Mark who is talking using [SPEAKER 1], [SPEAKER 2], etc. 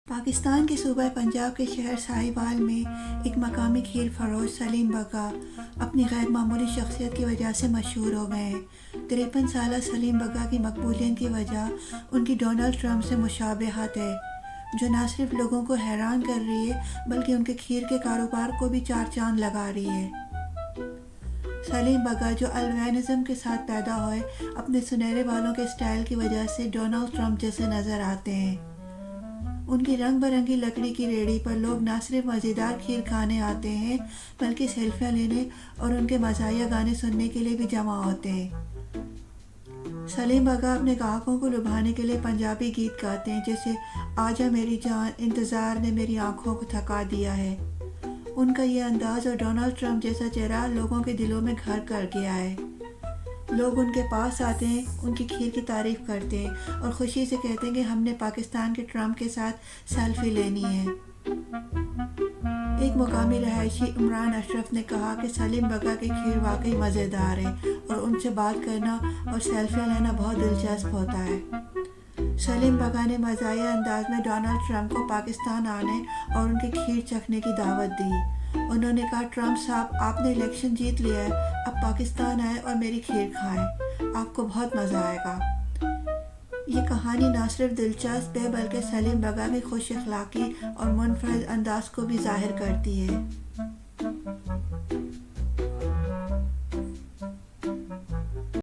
[SPEAKER 1] پاکستان کے صوبہ پنجاب کے شہر ساہیوال میں ایک مقامی کھیر فروش سلیم بگا اپنی غیر معمولی شخصیت کی وجہ سے مشہور ہو گئے ہیں۔ 53 سالہ سلیم بگا کی مقبولیت کی وجہ ان کی ڈونلڈ ٹرمپ سے مشابہت ہے، جو نہ صرف لوگوں کو حیران کر رہی ہے بلکہ ان کے کھیر کے کاروبار کو بھی چار چاند لگا رہی ہے۔ سلیم بگا، جو البینزم کے ساتھ پیدا ہوئے، اپنے سنہرے بالوں کے سٹائل کی وجہ سے ڈونلڈ ٹرمپ جیسے نظر آتے ہیں۔ ان کی رنگ برنگی لکڑی کی ریڑھی پر لوگ نہ صرف مزیدار کھیر کھانے آتے ہیں بلکہ سیلفیاں لینے اور ان کے مزاحیہ گانے سننے کے لیے بھی جمع ہوتے ہیں۔ سلیم بگا اپنے گاہکوں کو لبھانے کے لیے پنجابی گیت گاتے ہیں، جیسے آجا میری جان، انتظار نے میری آنکھوں کو تھکا دیا ہے۔ ان کا یہ انداز اور ڈونلڈ ٹرمپ جیسا چہرہ لوگوں کے دلوں میں گھر کر گیا ہے۔ لوگ ان کے پاس آتے ہیں، ان کی کھیر کی تعریف کرتے ہیں اور خوشی سے کہتے ہیں کہ ہم نے پاکستان کے ٹرمپ کے ساتھ سیلفی لینی ہے۔ ایک مقامی رہائشی عمران اشرف نے کہا کہ سلیم بگا کی کھیر واقعی مزیدار ہے اور ان سے بات کرنا اور سیلفیاں لینا بہت دلچسپ ہوتا ہے۔ سلیم بگا نے مزاحیہ انداز میں ڈونلڈ ٹرمپ کو پاکستان آنے اور ان کی کھیر چکھنے کی دعوت دی۔ انہوں نے کہا، ٹرمپ صاحب، آپ نے الیکشن جیت لیا ہے، اب پاکستان آئے اور میری کھیر کھائیں، آپ کو بہت مزہ آئے گا۔ یہ کہانی نہ صرف دلچسپ ہے بلکہ سلیم بگا کی خوش اخلاقی اور منفرد انداز کو بھی ظاہر کرتی ہے۔